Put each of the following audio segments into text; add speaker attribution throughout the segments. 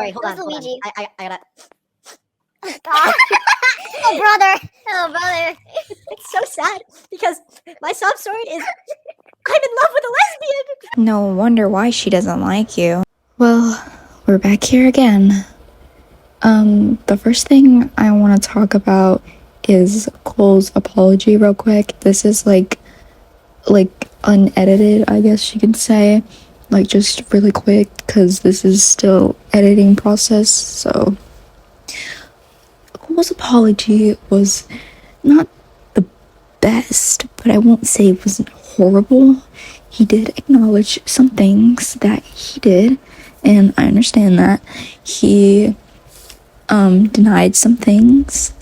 Speaker 1: Sorry, hold on.
Speaker 2: Luigi?
Speaker 1: I gotta.
Speaker 2: Oh, brother. Oh, brother.
Speaker 1: It's so sad because my sob story is I'm in love with a lesbian.
Speaker 3: No wonder why she doesn't like you. Well, we're back here again. The first thing I want to talk about is Cole's apology real quick. This is like unedited, I guess you could say. Like just really quick because this is still editing process. So Cole's apology was not the best, but I won't say it wasn't horrible. He did acknowledge some things that he did, and I understand that. He denied some things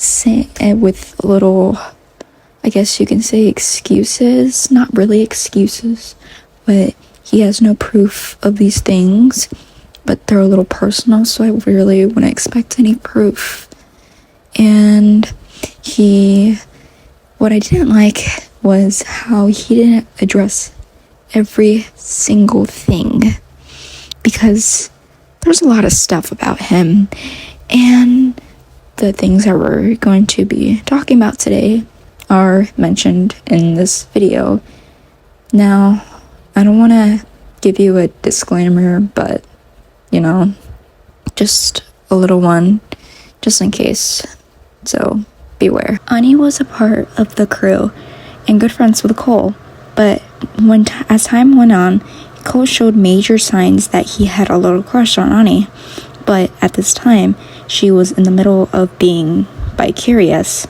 Speaker 3: with little, I guess you can say, excuses. Not really excuses, but he has no proof of these things, but they're a little personal, so I really wouldn't expect any proof. And what I didn't like was how he didn't address every single thing, because there's a lot of stuff about him, and the things that we're going to be talking about today are mentioned in this video. Now, I don't want to give you a disclaimer, but just a little one, just in case, so beware. Ani was a part of the crew and good friends with Cole, but as time went on, Cole showed major signs that he had a little crush on Ani, but at this time, she was in the middle of being bi-curious.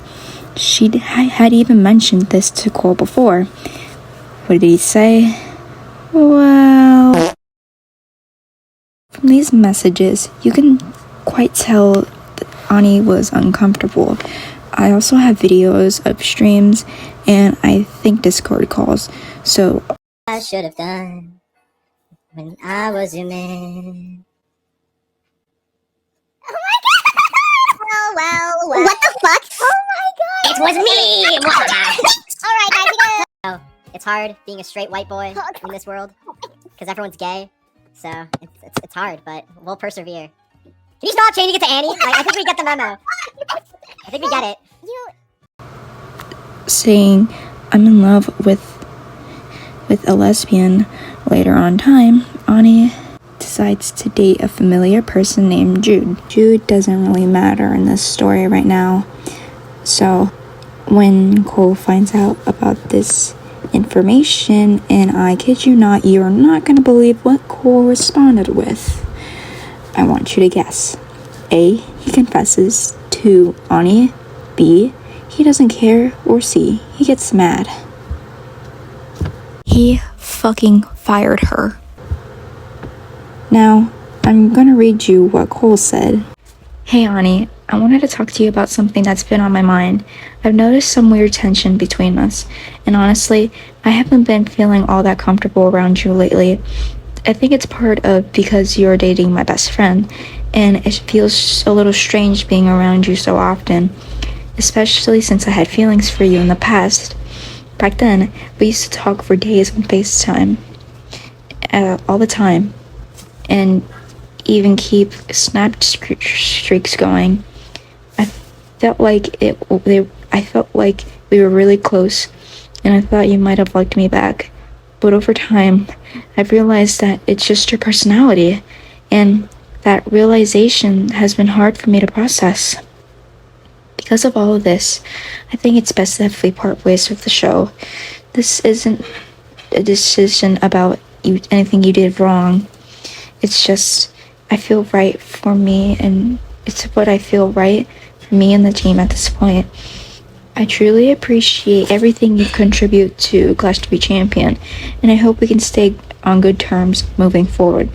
Speaker 3: She had even mentioned this to Cole before. What did he say? Well, from these messages, you can quite tell that Ani was uncomfortable. I also have videos of streams and I think Discord calls, so
Speaker 2: I should have done when I was your man. Oh my god! Well. What the fuck? Oh my god! It was me! Alright, guys, we go.
Speaker 1: It's hard being a straight white boy in this world because everyone's gay, so it's hard, but we'll persevere. Can you stop changing it to Annie? I think we get the memo. I think we get it.
Speaker 3: saying I'm in love with a lesbian. Later on in time, Ani decides to date a familiar person named Jude. Jude doesn't really matter in this story right now. So when Cole finds out about this information, and I kid you not, you are not going to believe what Cole responded with. I want you to guess. A, he confesses to Ani. B, he doesn't care. Or C, he gets mad. He fucking fired her. Now, I'm gonna read you what Cole said. Hey Ani, I wanted to talk to you about something that's been on my mind. I've noticed some weird tension between us, and honestly, I haven't been feeling all that comfortable around you lately. I think it's part of because you're dating my best friend, and it feels a little strange being around you so often, especially since I had feelings for you in the past. Back then, we used to talk for days on FaceTime, all the time, and even keep snap streaks going. I felt like we were really close, and I thought you might have liked me back. But over time, I've realized that it's just your personality, and that realization has been hard for me to process. Because of all of this, I think it's best that we part ways with the show. This isn't a decision about anything you did wrong. It's just, I feel right for me, and it's what I feel right for me and the team at this point. I truly appreciate everything you contribute to Clash to be Champion, and I hope we can stay on good terms moving forward.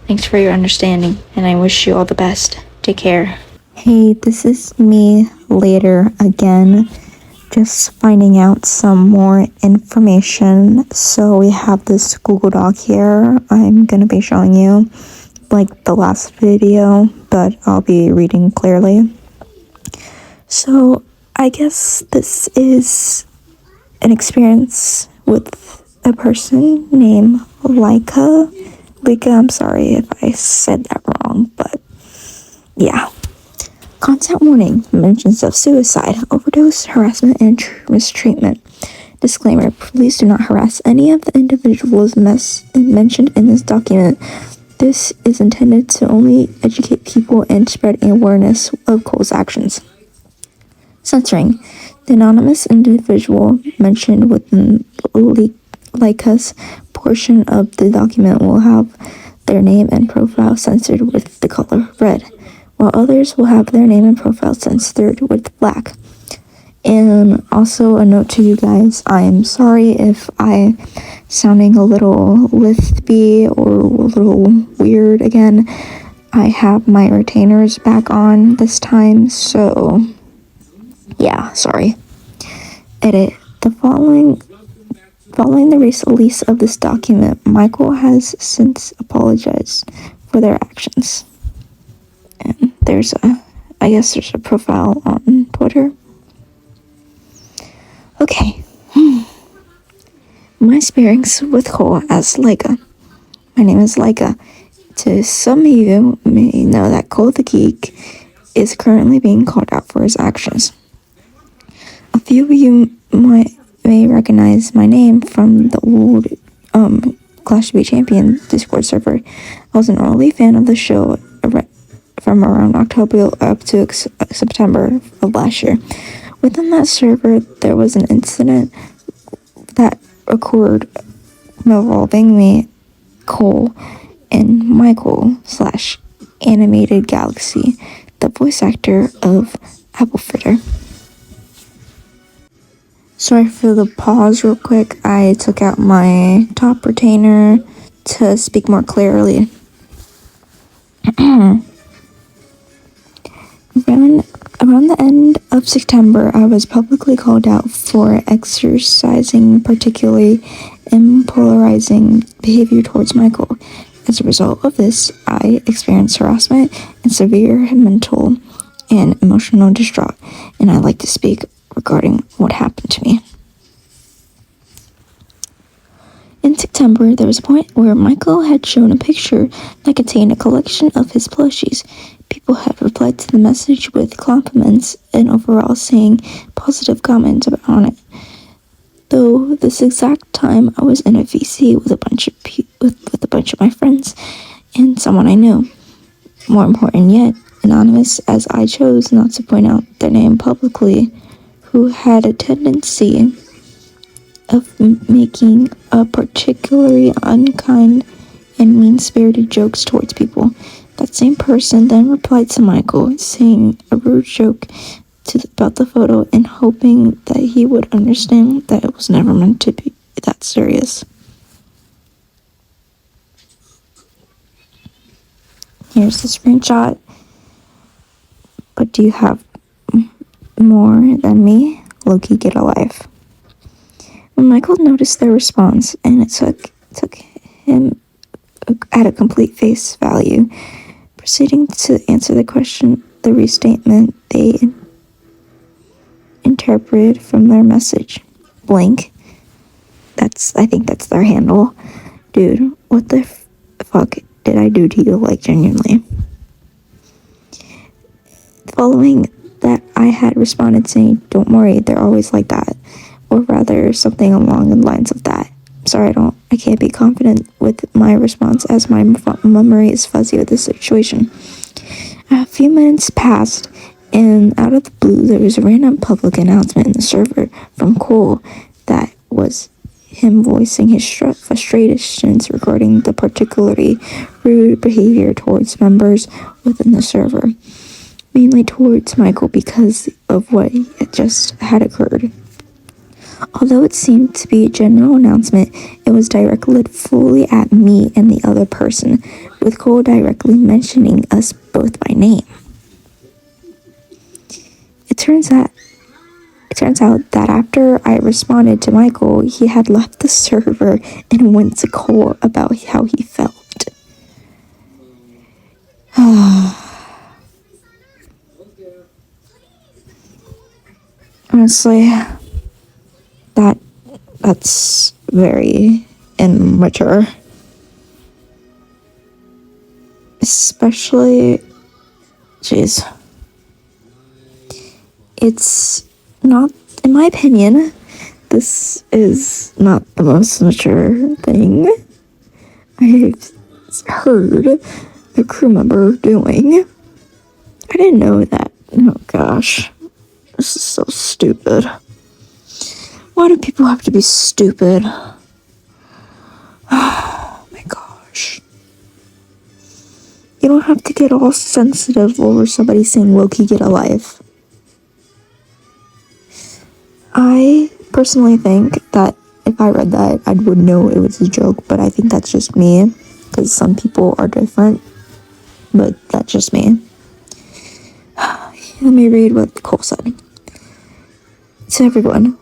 Speaker 3: Thanks for your understanding, and I wish you all the best. Take care. Hey, this is me later again, just finding out some more information. So we have this Google Doc here. I'm gonna be showing you like the last video, but I'll be reading clearly. So I guess this is an experience with a person named Laikia. I'm sorry if I said that wrong, but Yeah. Content warning, mentions of suicide, overdose, harassment, and mistreatment. Disclaimer, please do not harass any of the individuals mentioned in this document. This is intended to only educate people and spread awareness of Cole's actions. Censoring. The anonymous individual mentioned within Laikia's portion of the document will have their name and profile censored with the color red, while others will have their name and profile censored with black. And also a note to you guys, I'm sorry if I'm sounding a little lispy or a little weird again. I have my retainers back on this time, so yeah, sorry. Edit. Following the release of this document, Michael has since apologized for their actions. And there's a profile on Twitter. Okay. My sparings with Cole as Laikia. My name is Laikia. To some of you may know that ColeTheGeek is currently being called out for his actions. A few of you may recognize my name from the old Clash to Be Champion Discord server. I was an early fan of the show from around October up to September of last year. Within that server, there was an incident that occurred involving me, Cole, and Michael / Animated Galaxy, the voice actor of Apple Fritter. Sorry for the pause real quick. I took out my top retainer to speak more clearly. Around the end of September, I was publicly called out for exercising particularly impolarizing behavior towards Michael. As a result of this, I experienced harassment and severe mental and emotional distraught, and I'd like to speak regarding what happened to me. In September, there was a point where Michael had shown a picture that contained a collection of his plushies. People had replied to the message with compliments and overall saying positive comments on it. Though this exact time I was in a VC with a bunch of my friends and someone I knew. More important yet, anonymous, as I chose not to point out their name publicly, who had a tendency of making a particularly unkind and mean-spirited jokes towards people. That same person then replied to Michael, saying a rude joke about the photo and hoping that he would understand that it was never meant to be that serious. Here's the screenshot. But do you have more than me? Loki, get a life. When Michael noticed their response, and it took him at a complete face value, proceeding to answer the question, the restatement they interpreted from their message. Blank. I think that's their handle. Dude, what the fuck did I do to you, like, genuinely? Following that, I had responded saying, don't worry, they're always like that. Or rather, something along the lines of that. Sorry, I can't be confident with my response as my memory is fuzzy with this situation. A few minutes passed, and out of the blue, there was a random public announcement in the server from Cole that was him voicing his frustrations regarding the particularly rude behavior towards members within the server, mainly towards Michael because of what just had occurred. Although it seemed to be a general announcement, it was directed fully at me and the other person, with Cole directly mentioning us both by name. It turns out that after I responded to Michael, he had left the server and went to Cole about how he felt. Honestly, that's very immature. Especially Jeez. It's not, in my opinion, this is not the most mature thing I've heard a crew member doing. I didn't know that. Oh gosh. This is so stupid. Why do people have to be stupid? Oh my gosh. You don't have to get all sensitive over somebody saying Loki get a life. I personally think that if I read that, I would know it was a joke, but I think that's just me, because some people are different, but that's just me. Let me read what Cole said. To everyone,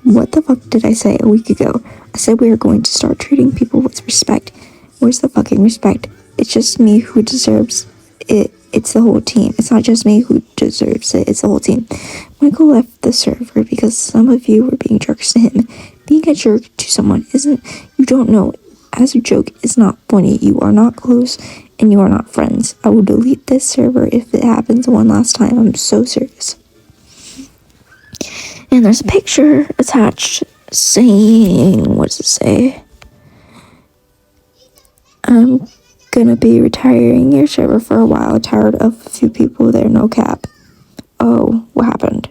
Speaker 3: what the fuck did I say a week ago? I said we are going to start treating people with respect. Where's the fucking respect? It's just me who deserves it. It's the whole team. It's not just me who deserves it. It's the whole team. Michael left the server because some of you were being jerks to him. Being a jerk to someone isn't, you don't know, as a joke is not funny. You are not close and you are not friends. I will delete this server if it happens one last time. I'm so serious. And there's a picture attached saying, what does it say? I'm gonna be retiring your server for a while. Tired of a few people there, no cap. Oh, what happened?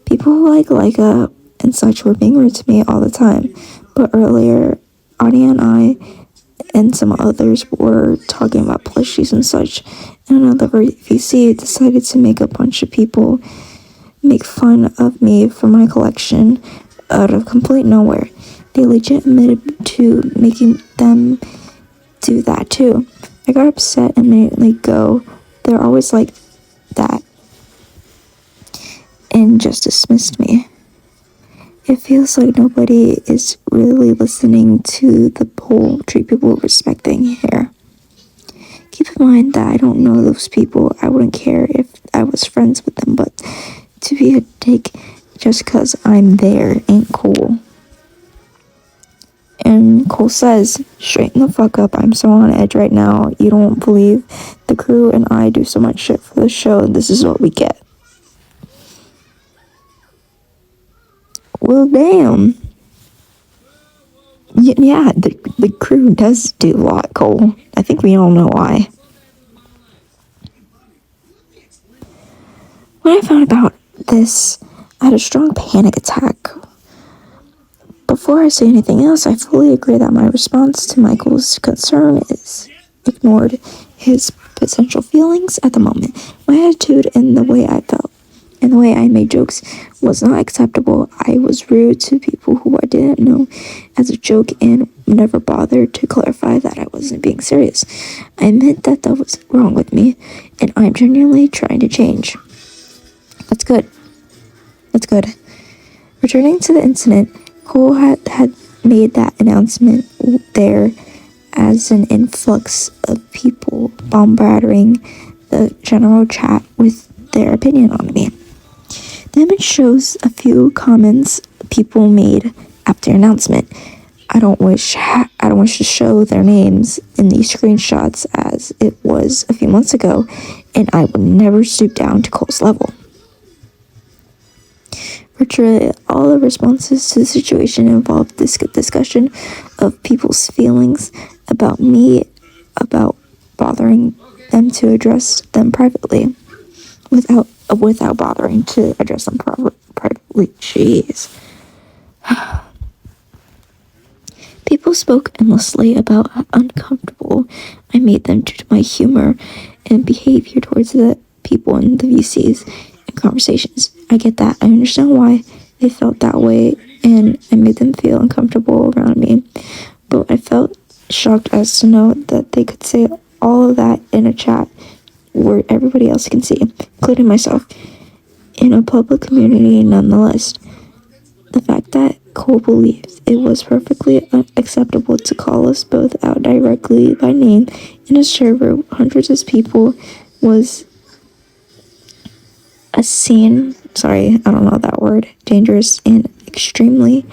Speaker 3: People like Laikia and such were being rude to me all the time. But earlier, Anya and I and some others were talking about plushies and such. And another VC decided to make a bunch of people make fun of me for my collection out of complete nowhere. They legit admitted to making them do that too. I got upset and immediately go, they're always like that, and just dismissed me. It feels like nobody is really listening to the whole treat people with respect thing here. Keep in mind that I don't know those people. I wouldn't care if I was friends with them, but to be a dick just cause I'm there ain't cool. And Cole says, straighten the fuck up, I'm so on edge right now. You don't believe the crew and I do so much shit for the show, and this is what we get. Well, damn. Yeah, the crew does do a lot, Cole. I think we all know why. When I found about this, I had a strong panic attack. Before I say anything else, I fully agree that my response to Michael's concern is ignored his potential feelings at the moment. My attitude and the way I felt and the way I made jokes was not acceptable. I was rude to people who I didn't know as a joke and never bothered to clarify that I wasn't being serious. I admit that was wrong with me, and I'm genuinely trying to change. That's good. That's good. Returning to the incident, Cole had made that announcement there as an influx of people bombarding the general chat with their opinion on me. The image shows a few comments people made after the announcement. I don't wish to show their names in these screenshots as it was a few months ago, and I would never stoop down to Cole's level. Virtually all the responses to the situation involved this discussion of people's feelings about me, about bothering them to address them privately, without bothering to address them privately. Jeez. People spoke endlessly about how uncomfortable I made them due to my humor and behavior towards the people in the VCs and conversations. I get that. I understand why they felt that way, and I made them feel uncomfortable around me. But I felt shocked as to know that they could say all of that in a chat where everybody else can see, including myself, in a public community nonetheless. The fact that Cole believes it was perfectly acceptable to call us both out directly by name in a server with hundreds of people was a scene, I don't know that word, dangerous and extremely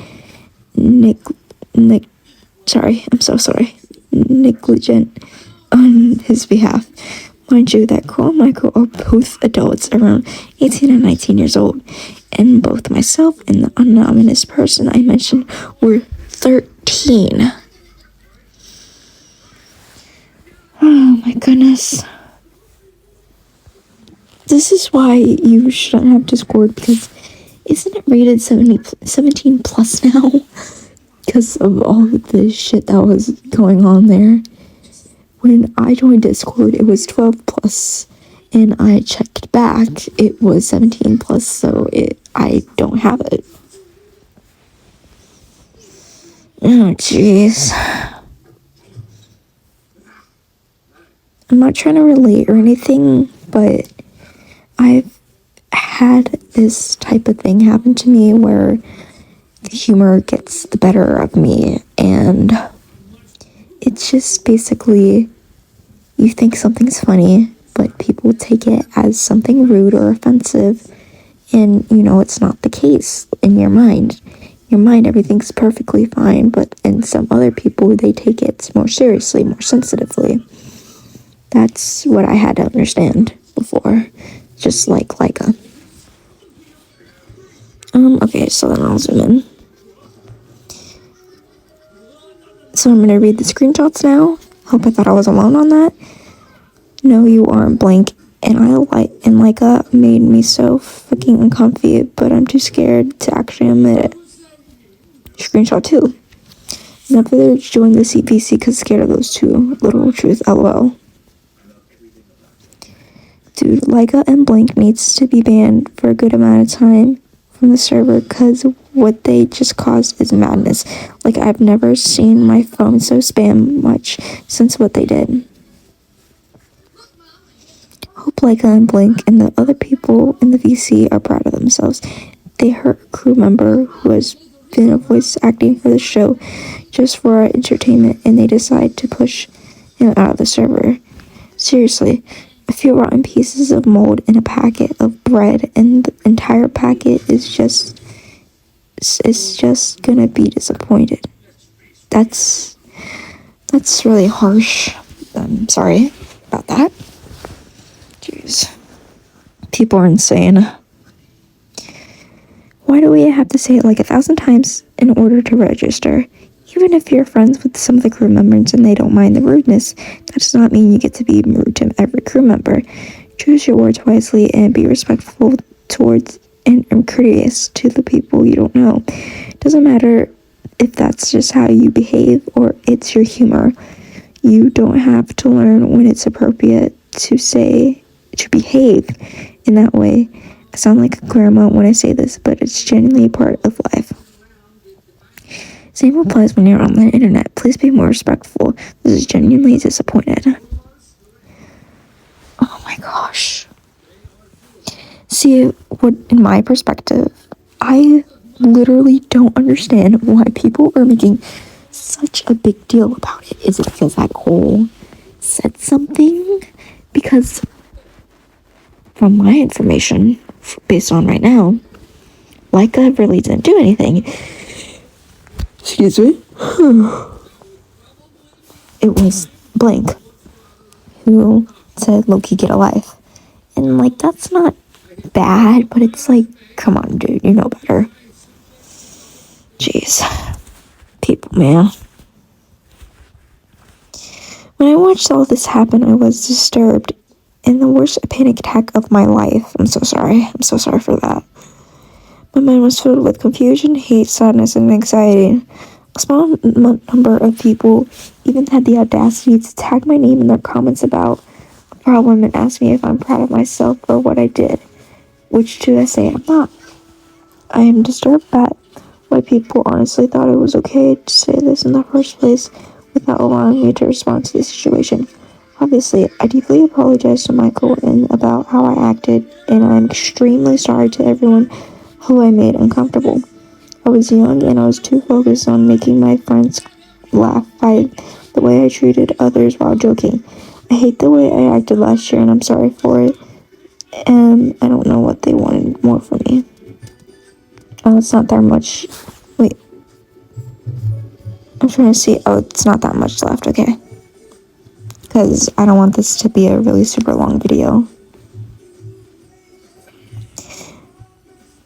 Speaker 3: negligent on his behalf. Mind you, that Cole and Michael are both adults around 18 and 19 years old, and both myself and the anonymous person I mentioned were 13. Oh my goodness. This is why you shouldn't have Discord, because isn't it rated 17 plus now? Because of all of the shit that was going on there. When I joined Discord, it was 12 plus, and I checked back, it was 17 plus, so I don't have it. Oh, jeez. I'm not trying to relate or anything, but I've had this type of thing happen to me where the humor gets the better of me, and it's just basically, you think something's funny, but people take it as something rude or offensive, and it's not the case in your mind. Your mind, everything's perfectly fine, but in some other people, they take it more seriously, more sensitively. That's what I had to understand before, just like Laikia. Okay, so then I'll zoom in. So I'm gonna read the screenshots now. Hope I thought I was alone on that. No, you aren't blank. And Laikia made me so fucking uncomfy, but I'm too scared to actually admit it. Screenshot 2. Never joined the CPC because scared of those two. Literal truth, lol. Dude, Laikia and blank needs to be banned for a good amount of time from the server, because what they just caused is madness. Like, I've never seen my phone so spam much since what they did. Hope Laikia and Blink and the other people in the VC are proud of themselves. They hurt a crew member who has been a voice acting for the show just for our entertainment, and they decide to push him out of the server. Seriously, a few rotten pieces of mold in a packet of bread, and the entire packet is just gonna be disappointed. That's really harsh. I'm sorry about that. Jeez. People are insane. Why do we have to say it like 1,000 times in order to register? Even if you're friends with some of the crew members and they don't mind the rudeness, that does not mean you get to be rude to every crew member. Choose your words wisely and be respectful towards and courteous to the people you don't know. It doesn't matter if that's just how you behave or it's your humor. You don't have to learn when it's appropriate to behave in that way. I sound like a grandma when I say this, but it's genuinely a part of life. Same applies when you're on the internet. Please be more respectful. This is genuinely disappointed. Oh my gosh. See, what in my perspective, I literally don't understand why people are making such a big deal about it. Is it because that Cole said something? Because from my information, based on right now, Laikia really didn't do anything. Excuse me? It was Blank who said, Loki, get a life. And, that's not bad, but it's come on, dude, you know better. Jeez. People, man. When I watched all this happen, I was disturbed. In the worst panic attack of my life. I'm so sorry. I'm so sorry for that. My mind was filled with confusion, hate, sadness, and anxiety. A small number of people even had the audacity to tag my name in their comments about a problem and ask me if I'm proud of myself for what I did, which to I say I'm not. I am disturbed at why people honestly thought it was okay to say this in the first place without allowing me to respond to the situation. Obviously, I deeply apologize to Michael and about how I acted, and I'm extremely sorry to everyone who I made uncomfortable. I was young and I was too focused on making my friends laugh by the way I treated others while joking. I hate the way I acted last year and I'm sorry for it. And I don't know what they wanted more from me. Oh, it's not that much. Wait. I'm trying to see. Oh, it's not that much left. Okay. because I don't want this to be a really super long video.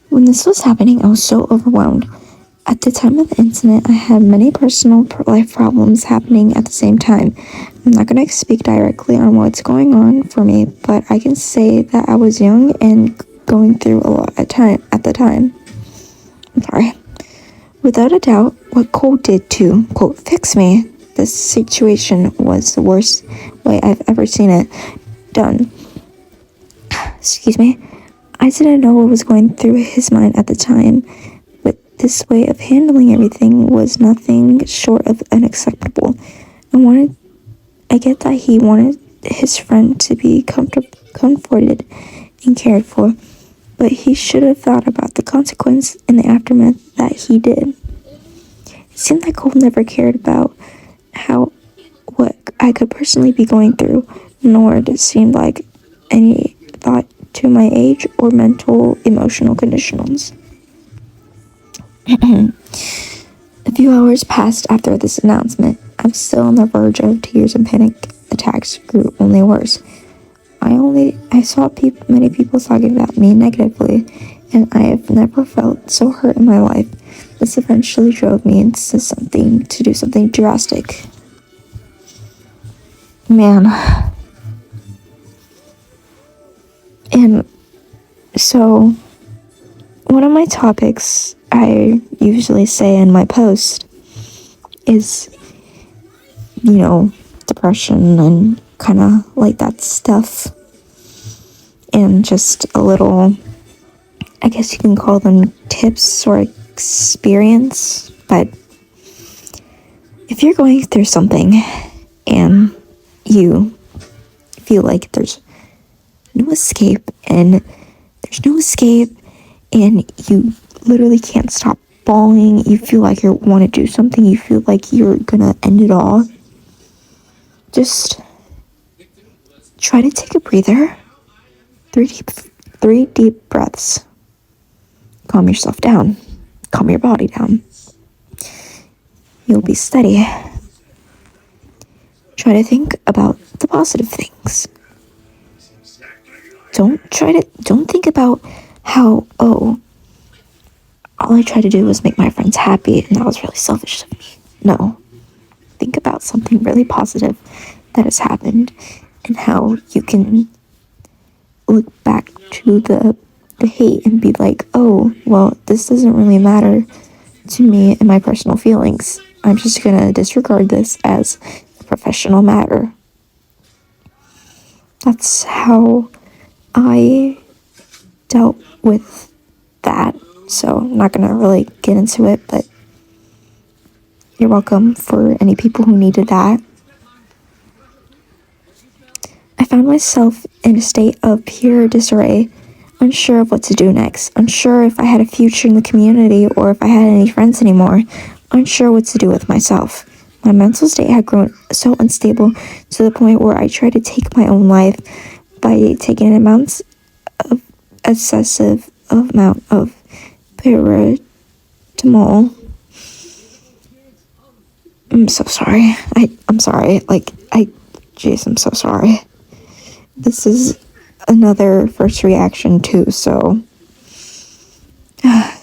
Speaker 3: When this was happening, I was so overwhelmed. At the time of the incident, I had many personal life problems happening at the same time. I'm not going to speak directly on what's going on for me, but I can say that I was young and going through a lot at the time. I'm sorry. Without a doubt, what Cole did to, quote, fix me, this situation was the worst way I've ever seen it done. Excuse me. I didn't know what was going through his mind at the time, but this way of handling everything was nothing short of unacceptable. I get that he wanted his friend to be comforted and cared for, but he should have thought about the consequence and the aftermath that he did. It seemed like Cole never cared about what I could personally be going through, nor did it seem like any thought to my age or mental emotional conditions. A few hours passed after this announcement. I'm still on the verge of tears, and panic attacks grew only worse. I saw many people talking about me negatively, and I have never felt so hurt in my life. This eventually drove me to do something drastic. Man. And so, one of my topics I usually say in my post is, depression and kind of like that stuff. And just a little, I guess you can call them tips or experience. But if you're going through something and you feel like there's no escape and you literally can't stop bawling, you feel like you want to do something, you feel like you're gonna end it all, just try to take a breather, 3 deep breaths, calm yourself down, calm your body down. You'll be steady. Try to think about the positive things. Don't think about how, all I tried to do was make my friends happy and that was really selfish of me. No. Think about something really positive that has happened and how you can look back to the hate and be like, oh, well, this doesn't really matter to me and my personal feelings. I'm just gonna disregard this as a professional matter. That's how I dealt with that. So I'm not gonna really get into it, but you're welcome for any people who needed that. I found myself in a state of pure disarray, unsure of what to do next, unsure if I had a future in the community or if I had any friends anymore, unsure what to do with myself. My mental state had grown so unstable to the point where I tried to take my own life by taking an excessive amount of paracetamol. I'm so sorry. I'm sorry. Jeez, I'm so sorry. This is another first reaction too, so I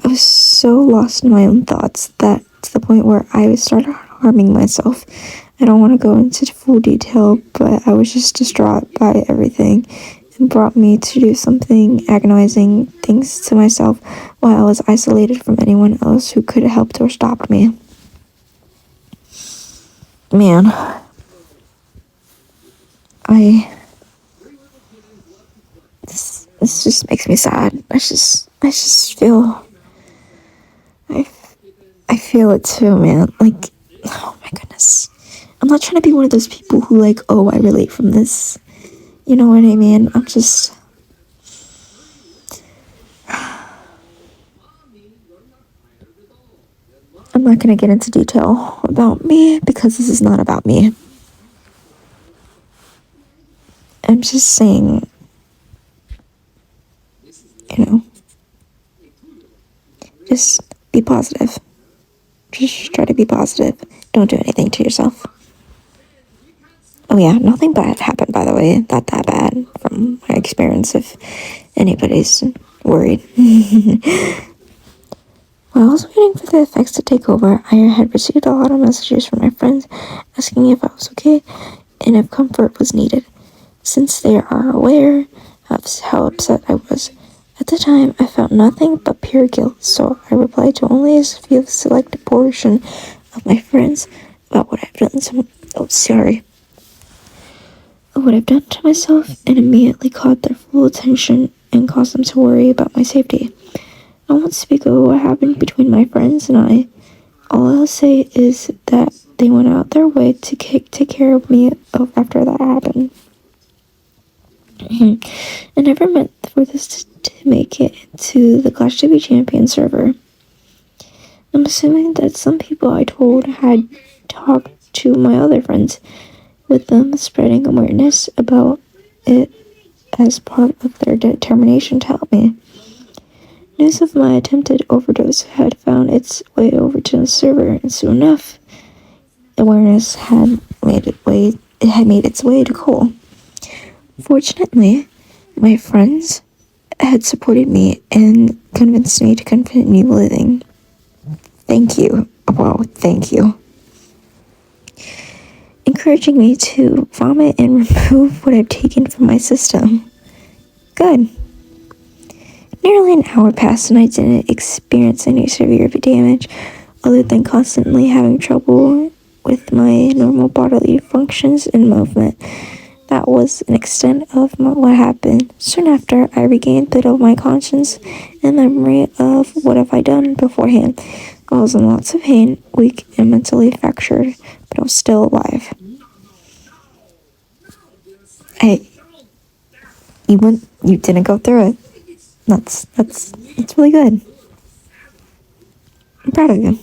Speaker 3: was so lost in my own thoughts that to the point where I started harming myself. I don't want to go into full detail, but I was just distraught by everything and brought me to do something agonizing things to myself while I was isolated from anyone else who could have helped or stopped me. Man, this just makes me sad. I just feel, I feel it too, man. Like, oh my goodness. I'm not trying to be one of those people who I relate from this. You know what I mean? I'm not gonna get into detail about me because this is not about me. I'm just saying, just be positive. Just try to be positive. Don't do anything to yourself. Oh yeah, nothing bad happened, by the way. Not that bad from my experience, if anybody's worried. While I was waiting for the effects to take over, I had received a lot of messages from my friends asking if I was okay and if comfort was needed, since they are aware of how upset I was. At the time, I felt nothing but pure guilt, so I replied to only a few selected portion of my friends about what I've done what I've done to myself, and immediately caught their full attention and caused them to worry about my safety. I won't speak of what happened between my friends and I. All I'll say is that they went out their way to take care of me after that happened. I never meant for this to make it to the Clash to be Champion server. I'm assuming that some people I told had talked to my other friends, with them spreading awareness about it as part of their determination to help me. News of my attempted overdose had found its way over to the server, and soon enough, awareness had made its way to Cole. Fortunately, my friends had supported me and convinced me to continue living. Thank you. Wow, thank you. Encouraging me to vomit and remove what I've taken from my system. Good. Nearly an hour passed and I didn't experience any severe damage other than constantly having trouble with my normal bodily functions and movement. That was an extent of what happened. Soon after, I regained a bit of my conscience and memory of what have I done beforehand. I was in lots of pain, weak, and mentally fractured, but I was still alive. Hey, you didn't go through it. That's really good. I'm proud of you.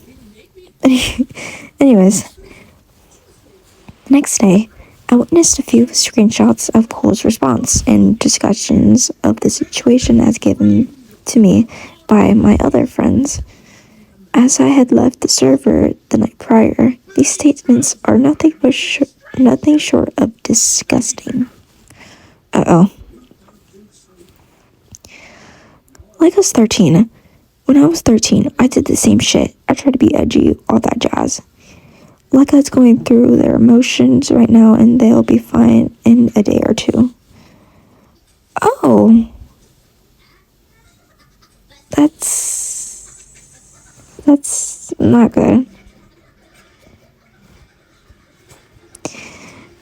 Speaker 3: Anyways, the next day, I witnessed a few screenshots of Cole's response and discussions of the situation as given to me by my other friends. As I had left the server the night prior, these statements are nothing short of disgusting. Uh-oh. Like I was 13. When I was 13, I did the same shit. I tried to be edgy, all that jazz. Like I was going through their emotions right now and they'll be fine in a day or two. Oh. That's not good.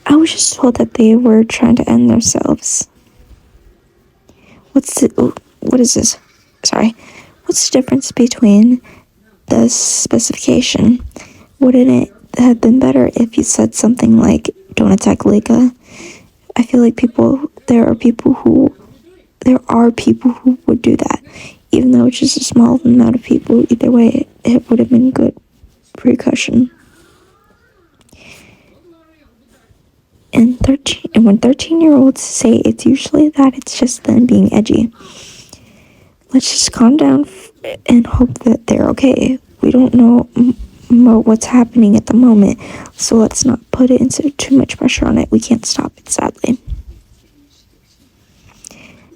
Speaker 3: I was just told that they were trying to end themselves. What is this? Sorry. What's the difference between the specification? Wouldn't it have been better if you said something like, don't attack Laikia? I feel like there are people who would do that. Even though it's just a small amount of people, either way, it would have been good precaution. And when 13-year-olds say it's usually that it's just them being edgy. Let's just calm down and hope that they're okay. We don't know what's happening at the moment, so let's not put it into too much pressure on it. We can't stop it, sadly.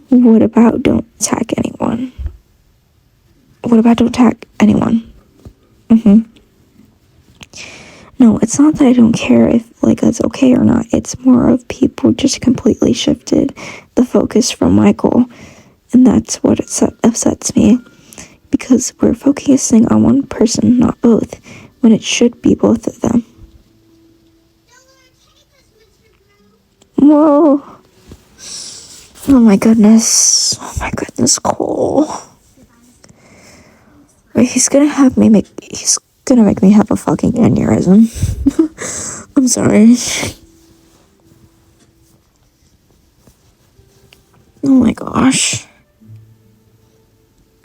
Speaker 3: What about don't attack anyone? No, it's not that I don't care if it's okay or not. It's more of people just completely shifted the focus from Michael. And that's what upsets me. Because we're focusing on one person, not both, when it should be both of them. Whoa. Oh my goodness, Cole. Wait, he's gonna make me have a fucking aneurysm. I'm sorry. Oh my gosh.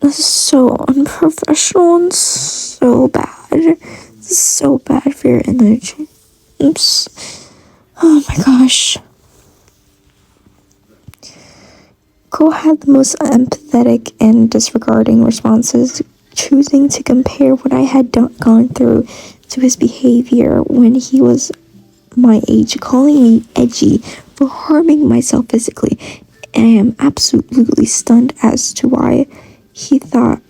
Speaker 3: This is so unprofessional and so bad. This is so bad for your image. Oops. Oh my gosh. Cole had the most empathetic and disregarding responses, choosing to compare what I had gone through to his behavior when he was my age calling me edgy for harming myself physically. And I am absolutely stunned as to why he thought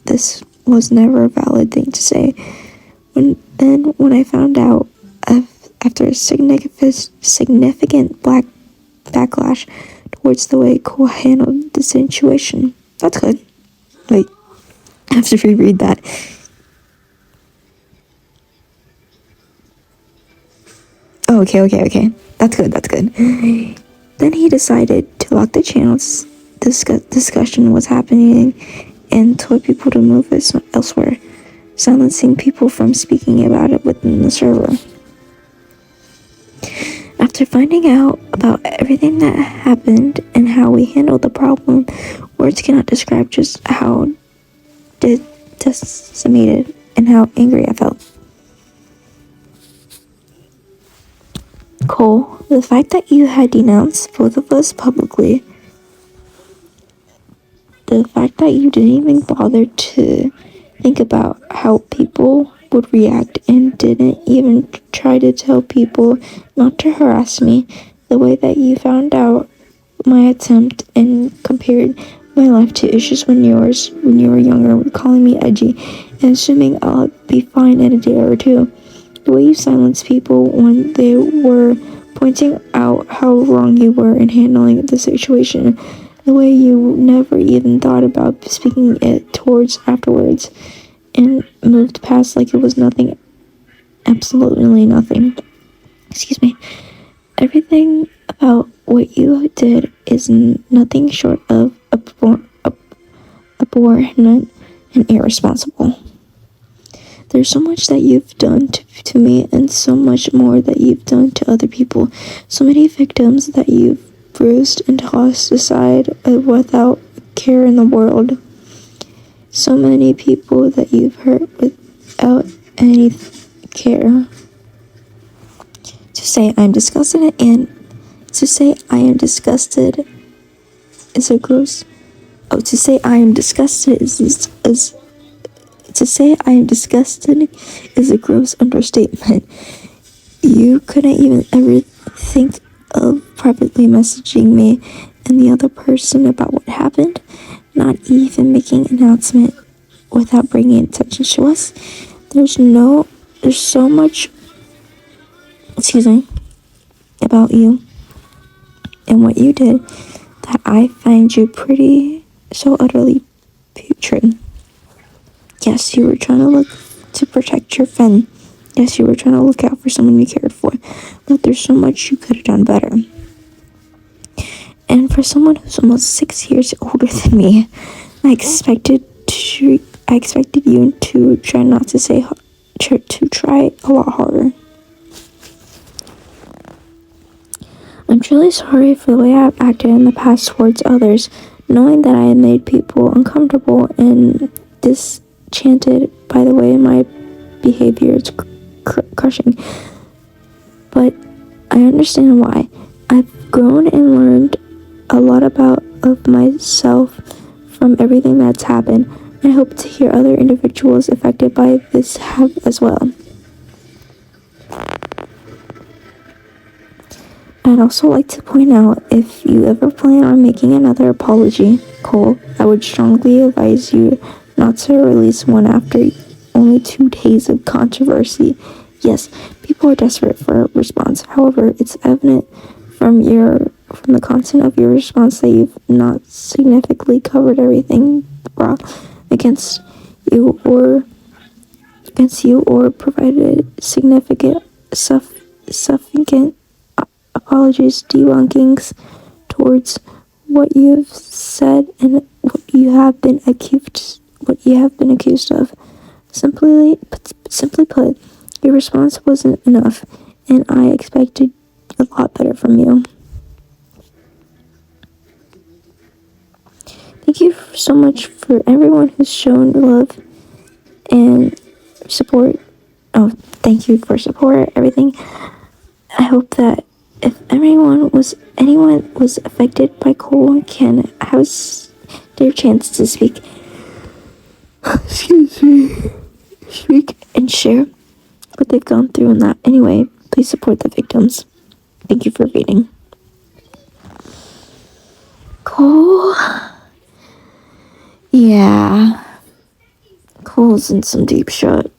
Speaker 3: this was never a valid thing to say. When I found out after a significant backlash towards the way Cole handled the situation. That's good. Wait, I have to reread that. Oh, okay. That's good. Then he decided to lock the channels discussion was happening and told people to move elsewhere, silencing people from speaking about it within the server. After finding out about everything that happened and how we handled the problem, words cannot describe just how decimated and how angry I felt. Cole, the fact that you had denounced both of us publicly, the fact that you didn't even bother to think about how people would react and didn't even try to tell people not to harass me, the way that you found out my attempt and compared my life to issues when you were younger, calling me edgy and assuming I'll be fine in a day or two. The way you silenced people when they were pointing out how wrong you were in handling the situation. The way you never even thought about speaking it towards afterwards and moved past like it was nothing, absolutely nothing. Excuse me. Everything about what you did is nothing short of abhorrent and irresponsible. There's so much that you've done to me and so much more that you've done to other people. So many victims that you've bruised and tossed aside without care in the world. So many people that you've hurt without any care. To say I am disgusted is a gross. Oh, to say I am disgusted is a gross understatement. You couldn't even ever think of privately messaging me and the other person about what happened, not even making an announcement without bringing attention to us. There's so much, about you and what you did that I find you so utterly putrid. Yes, you were trying to protect your friend. Yes, you were trying to look out for someone you cared for. But there's so much you could have done better. And for someone who's almost 6 years older than me, I expected you to try a lot harder. I'm truly sorry for the way I've acted in the past towards others, knowing that I have made people uncomfortable and disenchanted by the way my behavior is crushing. But I understand why. I've grown and learned a lot of myself from everything that's happened. I hope to hear other individuals affected by this have as well. I'd also like to point out, if you ever plan on making another apology, Cole, I would strongly advise you not to release one after only 2 days of controversy. Yes, people are desperate for a response. However, it's evident from the content of your response that you've not significantly covered everything brought against you or provided significant apologies, debunkings towards what you've said and what you have been accused of. Simply put, your response wasn't enough, and I expected a lot better from you. Thank you so much for everyone who's shown love and support. Oh, thank you for support, everything. I hope that if anyone was affected by Cole can have their chance to speak and share. what they've gone through in that. Anyway, please support the victims. Thank you for reading. Cole. Yeah. Cole's in some deep shit.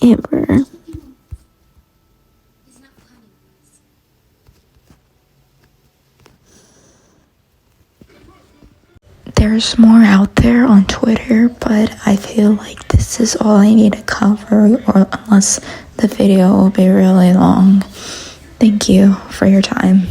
Speaker 3: Amber. There's more out there on Twitter, but I feel like this is all I need to cover, or unless the video will be really long. Thank you for your time.